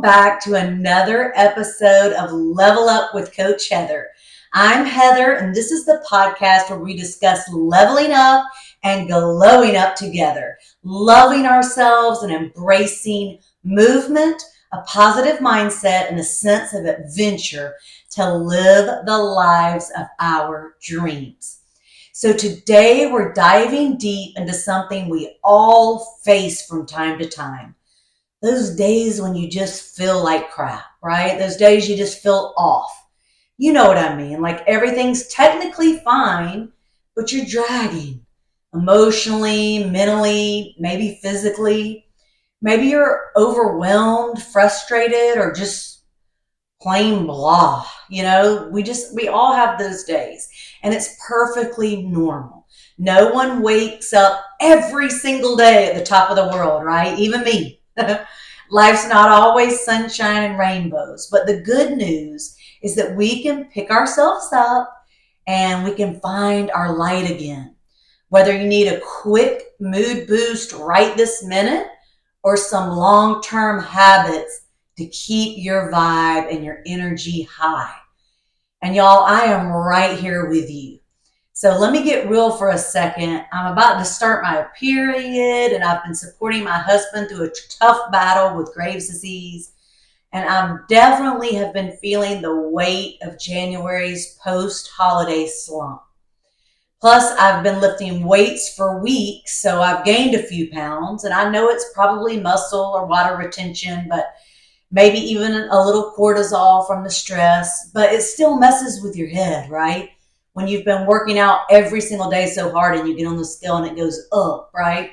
back to another episode of Level Up with Coach Heather. I'm Heather, and this is the podcast where we discuss leveling up and glowing up together, loving ourselves and embracing movement, a positive mindset, and a sense of adventure to live the lives of our dreams. So today we're diving deep into something we all face from time to time. Those days when you just feel like crap, right? Those days you just feel off. You know what I mean? Like everything's technically fine, but you're dragging emotionally, mentally, maybe physically. Maybe you're overwhelmed, frustrated, or just plain blah. We all have those days, and it's perfectly normal. No one wakes up every single day at the top of the world, right? Even me. Life's not always sunshine and rainbows, but the good news is that we can pick ourselves up and we can find our light again. Whether you need a quick mood boost right this minute or some long-term habits to keep your vibe and your energy high. And y'all, I am right here with you. So let me get real for a second. I'm about to start my period, and I've been supporting my husband through a tough battle with Graves' disease. And I definitely have been feeling the weight of January's post-holiday slump. Plus, I've been lifting weights for weeks, so I've gained a few pounds. And I know it's probably muscle or water retention, but maybe even a little cortisol from the stress. But it still messes with your head, right? When you've been working out every single day so hard and you get on the scale and it goes up, right?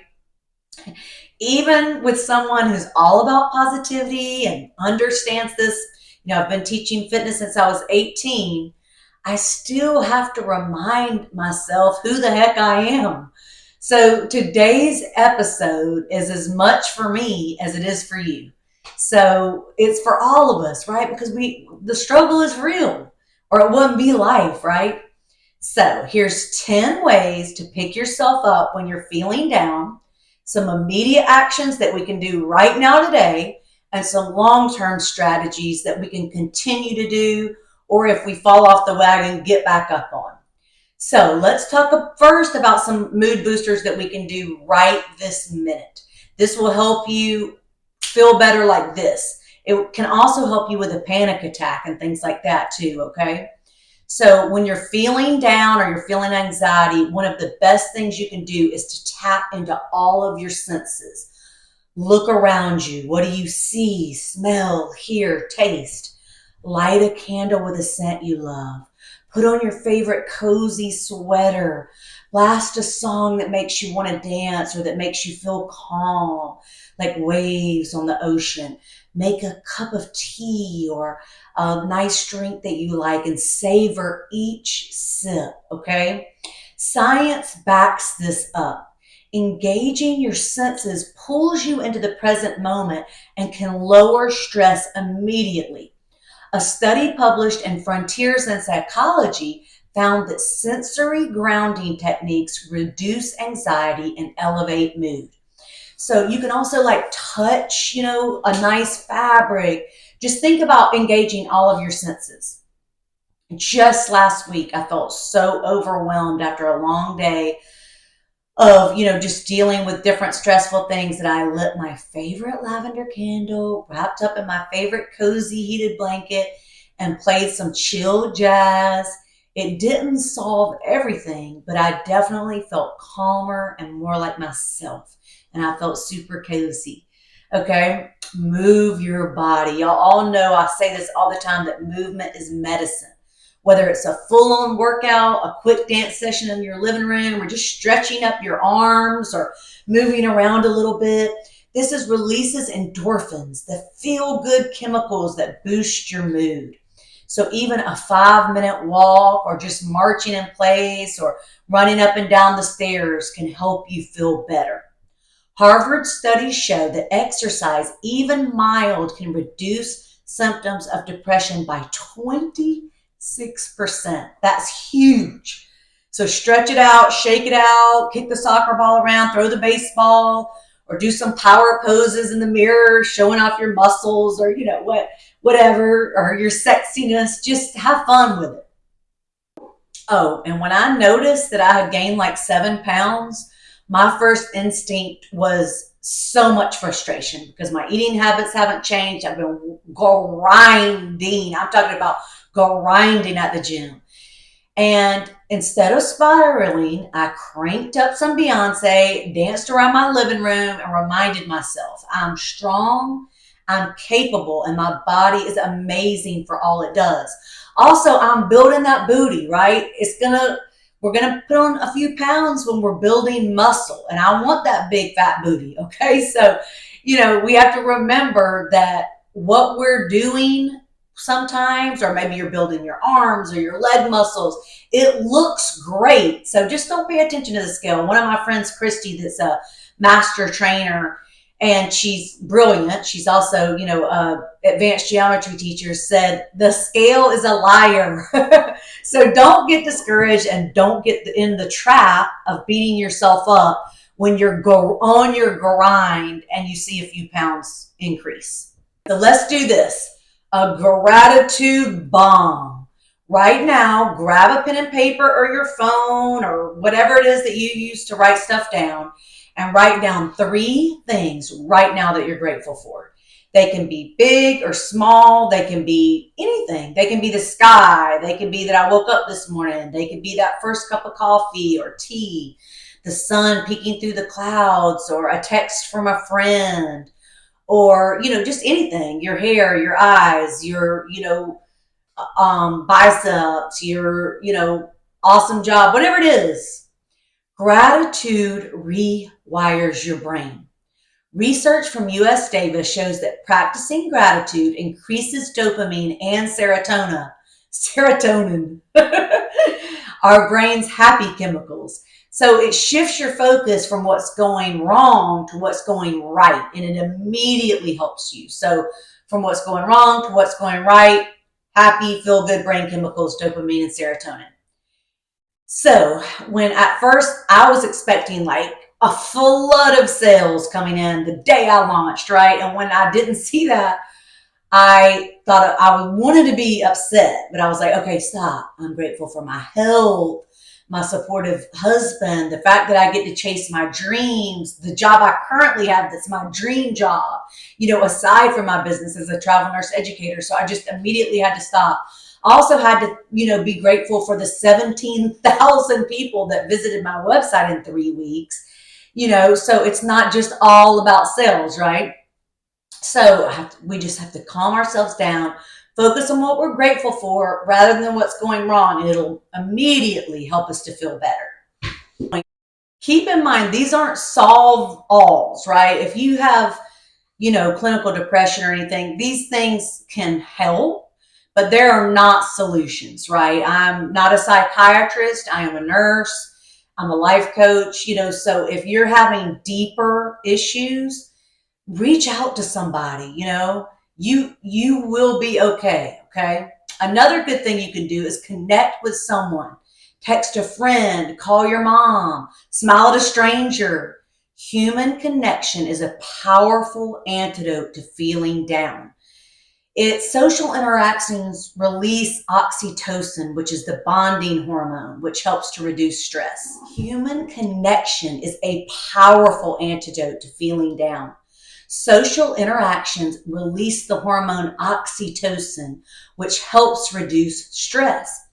Even with someone who's all about positivity and understands this, I've been teaching fitness since I was 18, I still have to remind myself who the heck I am. So today's episode is as much for me as it is for you. So it's for all of us, right? Because the struggle is real, or it wouldn't be life, right? So here's 10 ways to pick yourself up when you're feeling down, some immediate actions that we can do right now today, and some long-term strategies that we can continue to do, or if we fall off the wagon, get back up on. So let's talk first about some mood boosters that we can do right this minute. This will help you feel better like this. It can also help you with a panic attack and things like that too, okay? So when you're feeling down or you're feeling anxiety, one of the best things you can do is to tap into all of your senses. Look around you. What do you see, smell, hear, taste? Light a candle with a scent you love. Put on your favorite cozy sweater. Blast a song that makes you want to dance or that makes you feel calm, like waves on the ocean. Make a cup of tea or a nice drink that you like and savor each sip, okay? Science backs this up. Engaging your senses pulls you into the present moment and can lower stress immediately. A study published in Frontiers in Psychology found that sensory grounding techniques reduce anxiety and elevate mood. So you can also touch, a nice fabric. Just think about engaging all of your senses. Just last week, I felt so overwhelmed after a long day of, just dealing with different stressful things that I lit my favorite lavender candle, wrapped up in my favorite cozy heated blanket, and played some chill jazz. It didn't solve everything, but I definitely felt calmer and more like myself. And I felt super cozy. Okay, move your body. Y'all all know I say this all the time that movement is medicine. Whether it's a full-on workout, a quick dance session in your living room, or just stretching up your arms or moving around a little bit, this releases endorphins, the feel-good chemicals that boost your mood. So even a 5-minute walk or just marching in place or running up and down the stairs can help you feel better. Harvard studies show that exercise, even mild, can reduce symptoms of depression by 26%. That's huge. So stretch it out, shake it out, kick the soccer ball around, throw the baseball, or do some power poses in the mirror, showing off your muscles or, whatever, or your sexiness. Just have fun with it. Oh, and when I noticed that I had gained like 7 pounds, my first instinct was so much frustration because my eating habits haven't changed. I've been grinding. I'm talking about grinding at the gym. And instead of spiraling, I cranked up some Beyonce, danced around my living room, and reminded myself I'm strong, I'm capable, and my body is amazing for all it does. Also, I'm building that booty, right? We're gonna put on a few pounds when we're building muscle, and I want that big fat booty, okay? So, we have to remember that what we're doing sometimes, or maybe you're building your arms or your leg muscles, it looks great. So just don't pay attention to the scale. One of my friends, Christy, that's a master trainer, and she's brilliant. She's also, advanced geometry teacher, said the scale is a liar. So don't get discouraged and don't get in the trap of beating yourself up when you're on your grind and you see a few pounds increase. So let's do this. A gratitude bomb. Right now, grab a pen and paper or your phone or whatever it is that you use to write stuff down, and write down 3 things right now that you're grateful for. They can be big or small. They can be anything. They can be the sky. They can be that I woke up this morning. They could be that first cup of coffee or tea, the sun peeking through the clouds, or a text from a friend, or, just anything, your hair, your eyes, your, biceps, your, awesome job, whatever it is. Gratitude rewires your brain. Research from US Davis shows that practicing gratitude increases dopamine and serotonin, our brain's happy chemicals. So it shifts your focus from what's going wrong to what's going right, and it immediately helps you. So from what's going wrong to what's going right, happy, feel good brain chemicals, dopamine and serotonin. So when at first I was expecting like a flood of sales coming in the day I launched, right? And when I didn't see that, I thought I wanted to be upset, but I was like, okay, stop. I'm grateful for my health, my supportive husband, the fact that I get to chase my dreams, the job I currently have that's my dream job, aside from my business as a travel nurse educator. So I just immediately had to stop. I also had to, be grateful for the 17,000 people that visited my website in 3 weeks, so it's not just all about sales, right? So we just have to calm ourselves down, focus on what we're grateful for rather than what's going wrong, and it'll immediately help us to feel better. Keep in mind, these aren't solve-alls, right? If you have, clinical depression or anything, these things can help, but there are not solutions, right? I'm not a psychiatrist. I am a nurse. I'm a life coach, so if you're having deeper issues, reach out to somebody, you will be okay. Okay. Another good thing you can do is connect with someone, text a friend, call your mom, smile at a stranger. Human connection is a powerful antidote to feeling down. Its social interactions release oxytocin, which is the bonding hormone, which helps to reduce stress. Human connection is a powerful antidote to feeling down. Social interactions release the hormone oxytocin, which helps reduce stress.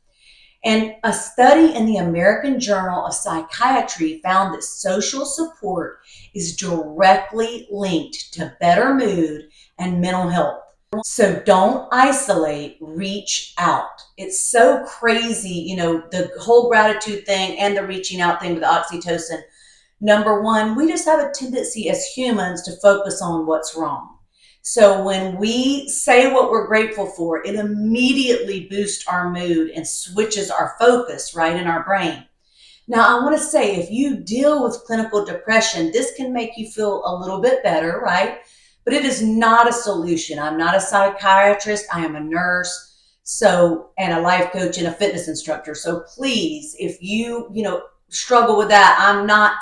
And a study in the American Journal of Psychiatry found that social support is directly linked to better mood and mental health. So don't isolate, reach out. It's so crazy, the whole gratitude thing and the reaching out thing with the oxytocin. Number one, we just have a tendency as humans to focus on what's wrong. So when we say what we're grateful for, it immediately boosts our mood and switches our focus right in our brain. Now, I want to say, if you deal with clinical depression, this can make you feel a little bit better, right? But it is not a solution. I'm not a psychiatrist. I am a nurse, and a life coach and a fitness instructor. So please, if you, struggle with that, I'm not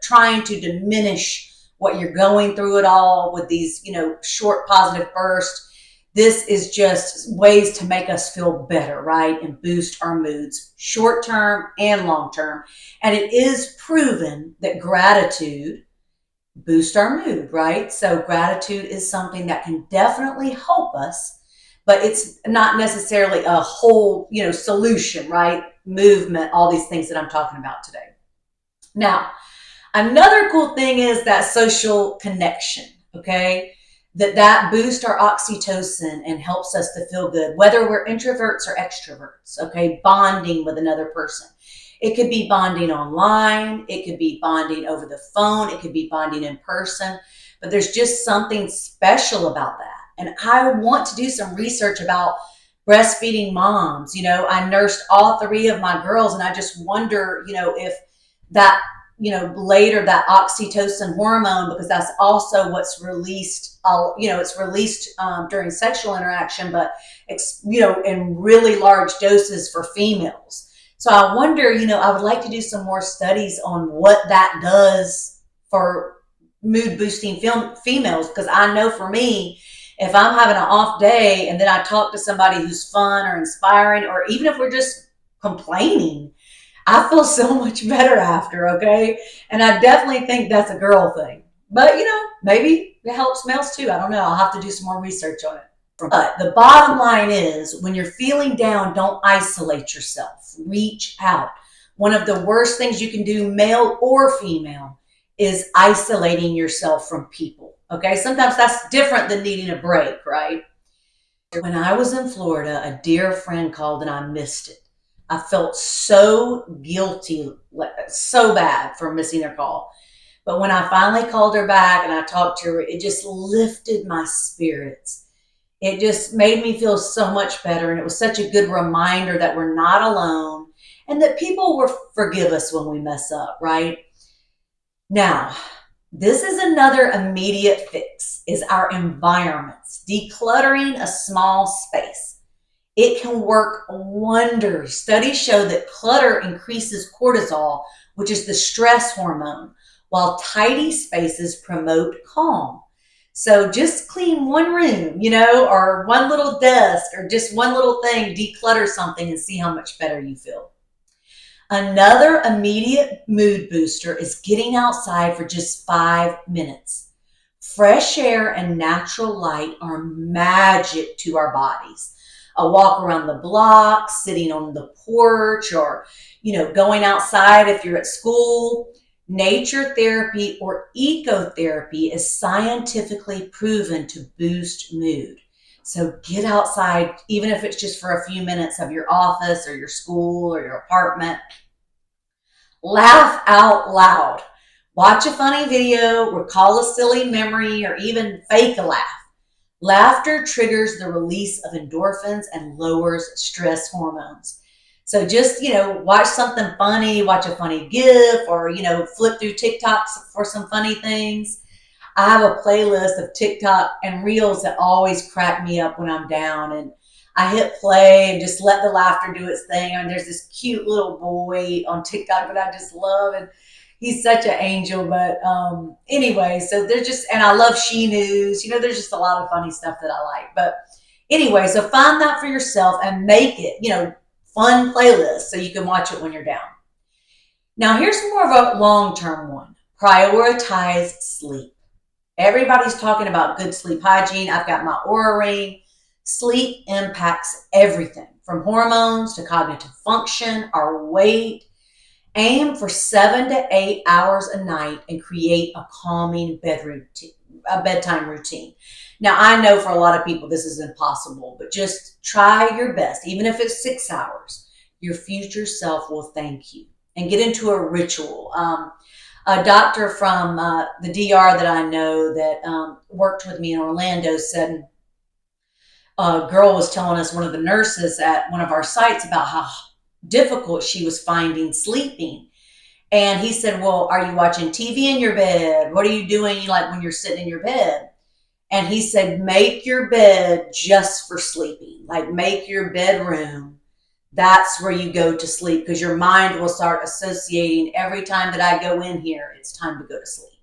trying to diminish what you're going through at all with these, short positive bursts. This is just ways to make us feel better, right? And boost our moods, short term and long term. And it is proven that gratitude boosts our mood, right? So gratitude is something that can definitely help us, but it's not necessarily a whole, solution, right? Movement, all these things that I'm talking about today. Now, another cool thing is that social connection, okay? That boosts our oxytocin and helps us to feel good, whether we're introverts or extroverts, okay? Bonding with another person. It could be bonding online. It could be bonding over the phone. It could be bonding in person. But there's just something special about that. And I want to do some research about breastfeeding moms. I nursed all three of my girls, and I just wonder, if that later that oxytocin hormone, because that's also what's released, it's released during sexual interaction, but in really large doses for females. So I wonder, I would like to do some more studies on what that does for mood boosting females, because I know for me, if I'm having an off day and then I talk to somebody who's fun or inspiring, or even if we're just complaining, I feel so much better after, okay? And I definitely think that's a girl thing. But, maybe it helps males too. I don't know. I'll have to do some more research on it. But the bottom line is, when you're feeling down, don't isolate yourself. Reach out. One of the worst things you can do, male or female, is isolating yourself from people, okay? Sometimes that's different than needing a break, right? When I was in Florida, a dear friend called and I missed it. I felt so guilty, so bad for missing her call. But when I finally called her back and I talked to her, it just lifted my spirits. It just made me feel so much better. And it was such a good reminder that we're not alone and that people will forgive us when we mess up, right? Now, this is another immediate fix, is our environments. Decluttering a small space. It can work wonders. Studies show that clutter increases cortisol, which is the stress hormone, while tidy spaces promote calm. So just clean one room, or one little desk, or just one little thing, declutter something and see how much better you feel. Another immediate mood booster is getting outside for just 5 minutes. Fresh air and natural light are magic to our bodies. A walk around the block, sitting on the porch, or, going outside if you're at school. Nature therapy or ecotherapy is scientifically proven to boost mood. So get outside, even if it's just for a few minutes of your office or your school or your apartment. Laugh out loud. Watch a funny video, recall a silly memory, or even fake a laugh. Laughter triggers the release of endorphins and lowers stress hormones. So just, watch something funny, watch a funny GIF, or, flip through TikToks for some funny things. I have a playlist of TikTok and Reels that always crack me up when I'm down. And I hit play and just let the laughter do its thing. And there's this cute little boy on TikTok that I just love. And he's such an angel. But anyway, so there's just, and I love She News. There's just a lot of funny stuff that I like. But anyway, so find that for yourself and make it, fun playlist so you can watch it when you're down. Now, here's more of a long-term one. Prioritize sleep. Everybody's talking about good sleep hygiene. I've got my Oura Ring. Sleep impacts everything from hormones to cognitive function, our weight. Aim for 7 to 8 hours a night and create a calming bedtime routine. Now, I know for a lot of people this is impossible, but just try your best. Even if it's 6 hours, your future self will thank you. And get into a ritual. A doctor from the DR that I know that worked with me in Orlando said, a girl was telling us, one of the nurses at one of our sites, about how difficult she was finding sleeping. And he said, well, are you watching TV in your bed? What are you doing like when you're sitting in your bed? And he said, make your bed just for sleeping. Like, make your bedroom. That's where you go to sleep, because your mind will start associating every time that I go in here, it's time to go to sleep.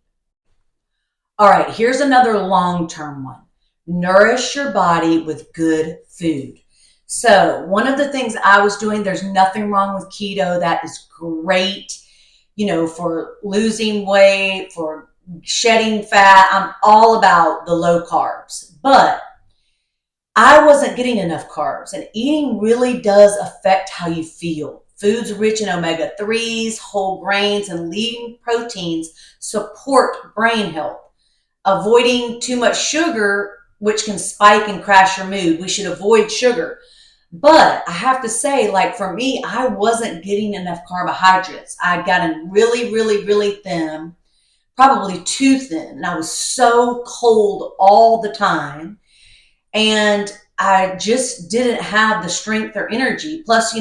All right, here's another long-term one. Nourish your body with good food. So, one of the things I was doing, there's nothing wrong with keto. That is great, for losing weight, for shedding fat. I'm all about the low carbs. But I wasn't getting enough carbs, and eating really does affect how you feel. Foods rich in omega 3s, whole grains, and lean proteins support brain health. Avoiding too much sugar, which can spike and crash your mood. We should avoid sugar. But I have to say, like for me, I wasn't getting enough carbohydrates. I'd gotten really, really, really thin, probably too thin. And I was so cold all the time. And I just didn't have the strength or energy. Plus,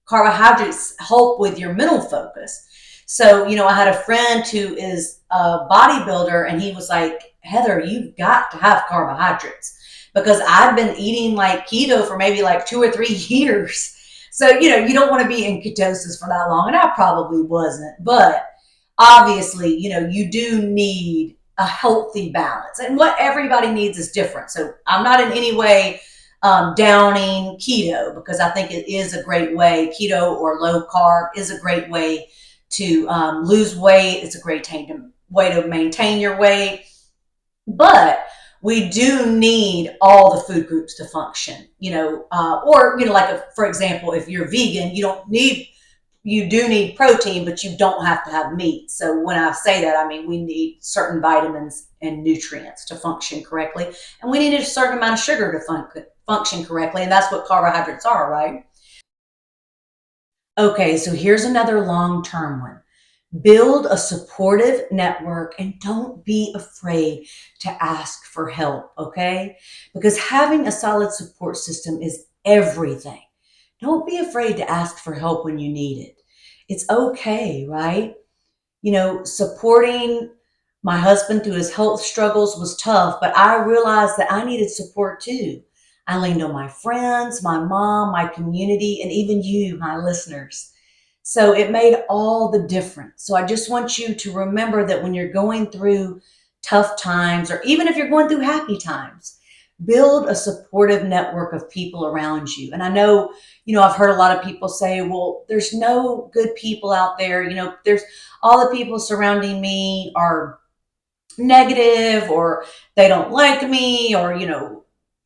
carbohydrates help with your mental focus. So, I had a friend who is a bodybuilder, and he was like, Heather, you've got to have carbohydrates, because I've been eating like keto for maybe like 2 or 3 years. So, you don't want to be in ketosis for that long. And I probably wasn't, but obviously, you do need a healthy balance, and what everybody needs is different. So I'm not in any way downing keto, because I think it is a great way. Keto or low carb is a great way to lose weight. It's a great way to maintain your weight. But we do need all the food groups to function, or, like, for example, if you're vegan, you do need protein, but you don't have to have meat. So when I say that, I mean we need certain vitamins and nutrients to function correctly. And we need a certain amount of sugar to function correctly. And that's what carbohydrates are, right? Okay, so here's another long-term one. Build a supportive network and don't be afraid to ask for help, okay? Because having a solid support system is everything. Don't be afraid to ask for help when you need it. It's okay, right? Supporting my husband through his health struggles was tough, but I realized that I needed support too. I leaned on my friends, my mom, my community, and even you, my listeners. So it made all the difference. So I just want you to remember that when you're going through tough times, or even if you're going through happy times, build a supportive network of people around you. And I know, I've heard a lot of people say, well, there's no good people out there. There's all the people surrounding me are negative, or they don't like me, or,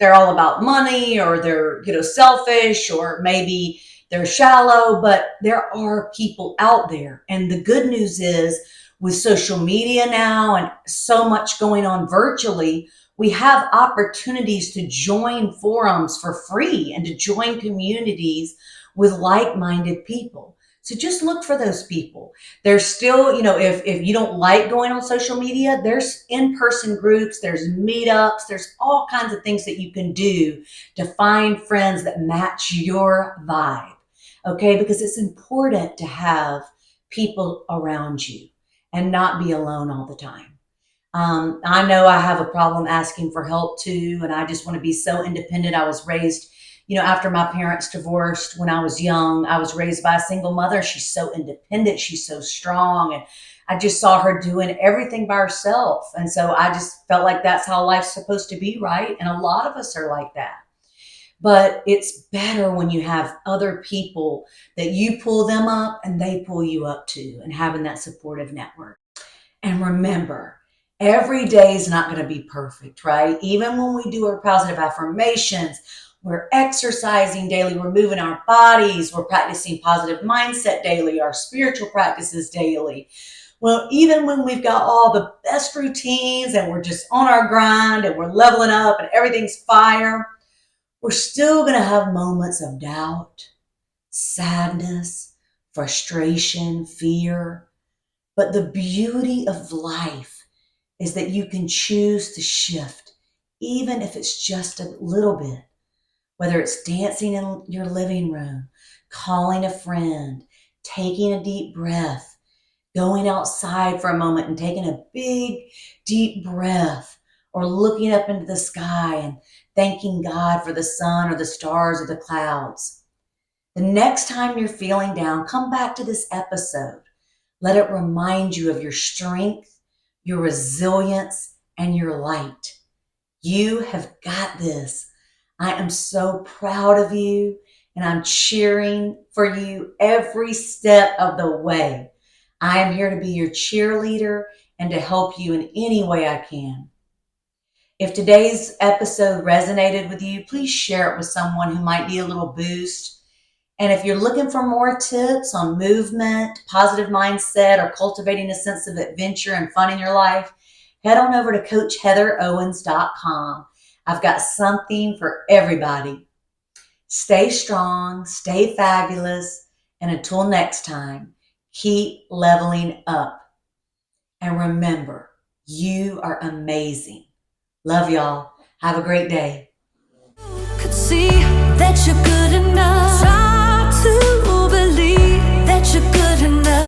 they're all about money, or they're, selfish, or maybe they're shallow. But there are people out there. And the good news is, with social media now and so much going on virtually, we have opportunities to join forums for free and to join communities with like-minded people. So just look for those people. There's still, if you don't like going on social media, there's in-person groups, there's meetups, there's all kinds of things that you can do to find friends that match your vibe. Okay, because it's important to have people around you and not be alone all the time. I know I have a problem asking for help too, and I just want to be so independent. I was raised, after my parents divorced when I was young. I was raised by a single mother. She's so independent, she's so strong, and I just saw her doing everything by herself. And so I just felt like that's how life's supposed to be, right? And a lot of us are like that. But it's better when you have other people that you pull them up and they pull you up too, and having that supportive network. And remember, every day is not going to be perfect, right? Even when we do our positive affirmations, we're exercising daily, we're moving our bodies, we're practicing positive mindset daily, our spiritual practices daily. Well, even when we've got all the best routines and we're just on our grind and we're leveling up and everything's fire, we're still going to have moments of doubt, sadness, frustration, fear. But the beauty of life is that you can choose to shift, even if it's just a little bit, whether it's dancing in your living room, calling a friend, taking a deep breath, going outside for a moment and taking a big, deep breath, or looking up into the sky and thanking God for the sun or the stars or the clouds. The next time you're feeling down, come back to this episode. Let it remind you of your strength, your resilience, and your light. You have got this. I am so proud of you, and I'm cheering for you every step of the way. I am here to be your cheerleader and to help you in any way I can. If today's episode resonated with you, please share it with someone who might need a little boost. And if you're looking for more tips on movement, positive mindset, or cultivating a sense of adventure and fun in your life, head on over to CoachHeatherOwens.com. I've got something for everybody. Stay strong, stay fabulous, and until next time, keep leveling up. And remember, you are amazing. Love y'all. Have a great day. Could see that you're good enough. Try to